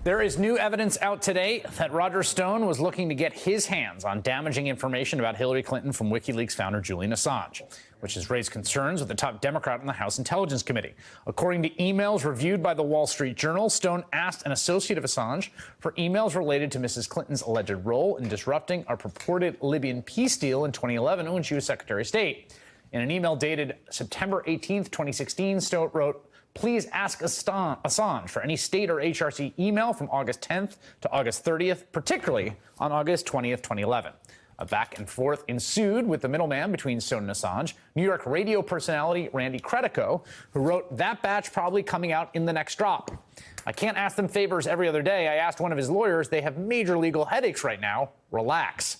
There is new evidence out today that Roger Stone was looking to get his hands on damaging information about Hillary Clinton from Wikileaks founder Julian Assange, which has raised concerns with the top Democrat in the House Intelligence Committee. According to emails reviewed by the Wall Street Journal, Stone asked an associate of Assange for emails related to Mrs. Clinton's alleged role in disrupting a purported Libyan peace deal in 2011 when she was Secretary of State. In an email dated September 18th, 2016, Stone wrote, "Please ask Assange for any state or HRC email from August 10th to August 30th, particularly on August 20th, 2011. A back and forth ensued with the middleman between Stone and Assange, New York radio personality Randy Credico, who wrote, "That batch probably coming out in the next drop. I can't ask them favors every other day. I asked one of his lawyers. They have major legal headaches right now. Relax."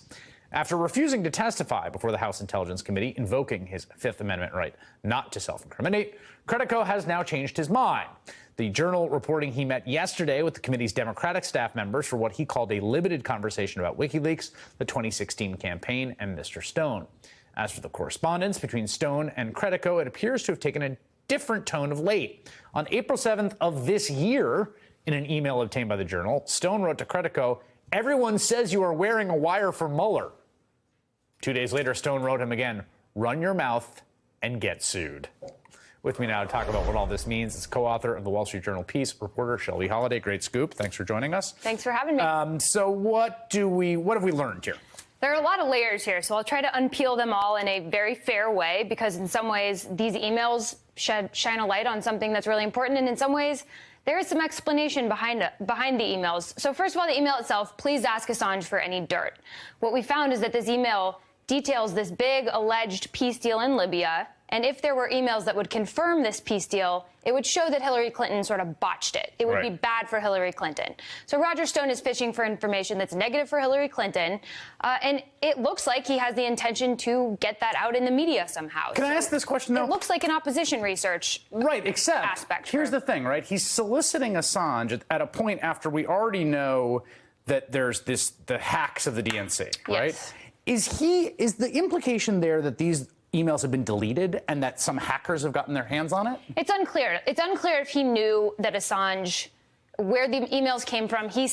After refusing to testify before the House Intelligence Committee, invoking his Fifth Amendment right not to self-incriminate, Credico has now changed his mind. The Journal reporting he met yesterday with the committee's Democratic staff members for what he called a limited conversation about WikiLeaks, the 2016 campaign, and Mr. Stone. As for the correspondence between Stone and Credico, it appears to have taken a different tone of late. On April 7th of this year, in an email obtained by the Journal, Stone wrote to Credico, "Everyone says you are wearing a wire for Mueller." 2 days later, Stone wrote him again, "Run your mouth and get sued." With me now to talk about what all this means is co-author of the Wall Street Journal piece, reporter Shelby Holliday. Great scoop. Thanks for joining us. Thanks for having me. So what have we learned here? There are a lot of layers here, so I'll try to unpeel them all in a very fair way, because in some ways these emails shine a light on something that's really important, and in some ways there is some explanation behind the emails. So first of all, the email itself, "Please ask Assange for any dirt." What we found is that this email details this big alleged peace deal in Libya, and if there were emails that would confirm this peace deal, it would show that Hillary Clinton sort of botched it. It would be bad for Hillary Clinton. So Roger Stone is fishing for information that's negative for Hillary Clinton, and it looks like he has the intention to get that out in the media somehow. Can I ask this question, though? It looks like an opposition research aspect. Here's the thing, right? He's soliciting Assange at a point after we already know that there's the hacks of the DNC, right? Yes. Is the implication there that these emails have been deleted and that some hackers have gotten their hands on it? It's unclear. It's unclear if he knew that Assange, where the emails came from. He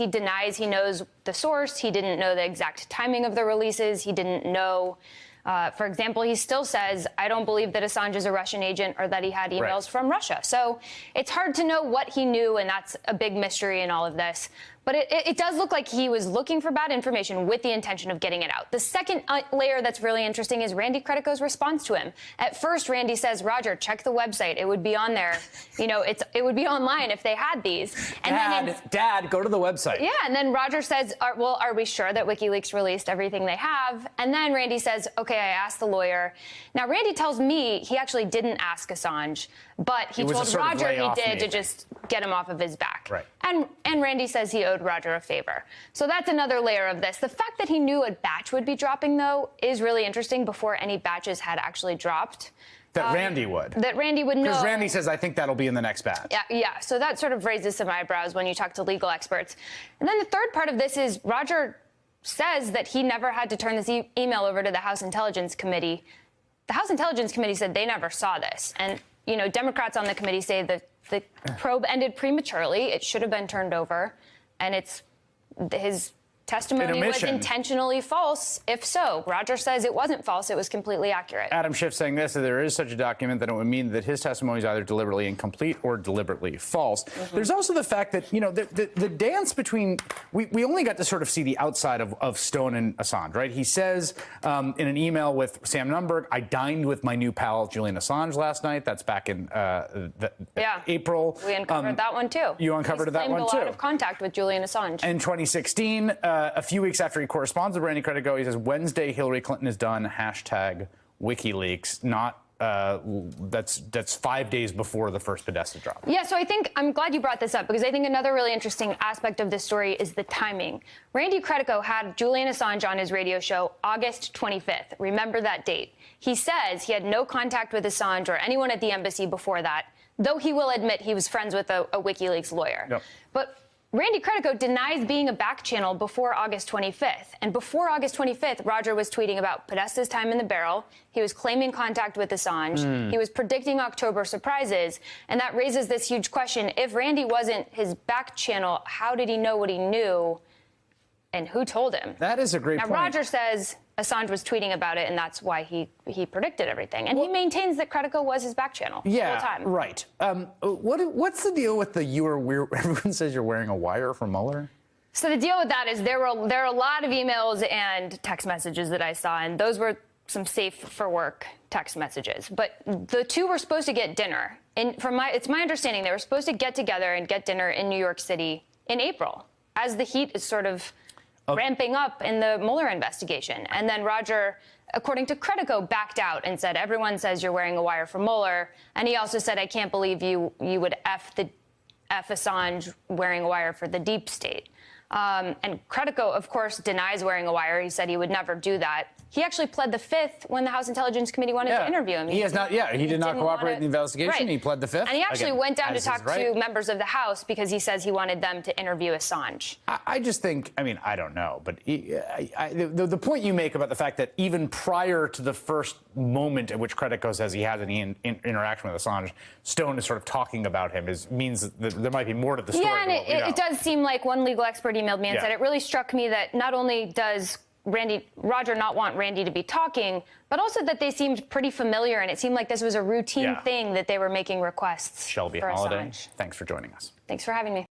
denies he knows the source. He didn't know the exact timing of the releases. He didn't know, for example, he still says, "I don't believe that Assange is a Russian agent or that he had emails from Russia." So it's hard to know what he knew, and that's a big mystery in all of this. But it does look like he was looking for bad information with the intention of getting it out. The second layer that's really interesting is Randy Credico's response to him. At first, Randy says, "Roger, check the website. It would be on there. You know, it would be online if they had these." And Dad, go to the website. Yeah, and then Roger says, "Well, are we sure that WikiLeaks released everything they have?" And then Randy says, "Okay, I asked the lawyer." Now, Randy tells me he actually didn't ask Assange, but he told Roger he did to just get him off of his back. Right. And Randy says he owed Roger a favor. So that's another layer of this. The fact that he knew a batch would be dropping, though, is really interesting before any batches had actually dropped. That Randy would. That Randy would know. Because Randy says, "I think that'll be in the next batch." Yeah. So that sort of raises some eyebrows when you talk to legal experts. And then the third part of this is Roger says that he never had to turn this email over to the House Intelligence Committee. The House Intelligence Committee said they never saw this. And, you know, Democrats on the committee say that the probe ended prematurely. It should have been turned over. And his testimony was intentionally false. If so, Roger says it wasn't false. It was completely accurate. Adam Schiff saying this, that there is such a document that it would mean that his testimony is either deliberately incomplete or deliberately false. There's also the fact that, you know, the dance between, we only got to sort of see the outside of Stone and Assange, right? He says in an email with Sam Nunberg, "I dined with my new pal Julian Assange last night." That's back in April. We uncovered that one, too. You uncovered that one, too. He's claimed a lot of contact with Julian Assange. In 2016, a few weeks after he corresponds with Randy Credico, he says, "Wednesday, Hillary Clinton is done. Hashtag WikiLeaks." That's 5 days before the first Podesta drop. Yeah, so I'm glad you brought this up, because I think another really interesting aspect of this story is the timing. Randy Credico had Julian Assange on his radio show August 25th. Remember that date. He says he had no contact with Assange or anyone at the embassy before that, though he will admit he was friends with a WikiLeaks lawyer. Yep. But Randy Credico denies being a back channel before August 25th. And before August 25th, Roger was tweeting about Podesta's time in the barrel. He was claiming contact with Assange. He was predicting October surprises. And that raises this huge question. If Randy wasn't his back channel, how did he know what he knew? And who told him? That is a great point. Now, Roger says Assange was tweeting about it, and that's why he predicted everything. And he maintains that Credico was his back channel the whole time. Right. What's the deal with the everyone says you're wearing a wire for Mueller? So the deal with that is there are a lot of emails and text messages that I saw, and those were some safe for work text messages. But the two were supposed to get dinner. And it's my understanding they were supposed to get together and get dinner in New York City in April, as the heat is sort of ramping up in the Mueller investigation. And then Roger, according to Credico, backed out and said, everyone says you're wearing a wire for Mueller. And he also said, I can't believe you would F Assange wearing a wire for the deep state. And Credico, of course, denies wearing a wire. He said he would never do that. He actually pled the Fifth when the House Intelligence Committee wanted to interview him. He has not. Yeah, he did not cooperate in the investigation. Right. He pled the Fifth. And he actually went down to talk to members of the House because he says he wanted them to interview Assange. I just think, I mean, I don't know, but the point you make about the fact that even prior to the first moment at which Credico says he has any interaction with Assange, Stone is sort of talking about him means that there might be more to the story. Yeah, and it does seem like one legal expert emailed me and said it really struck me that not only does Roger not want Randy to be talking, but also that they seemed pretty familiar, and it seemed like this was a routine thing that they were making requests Shelby for Holiday, Assange. thanks for joining us. Thanks for having me.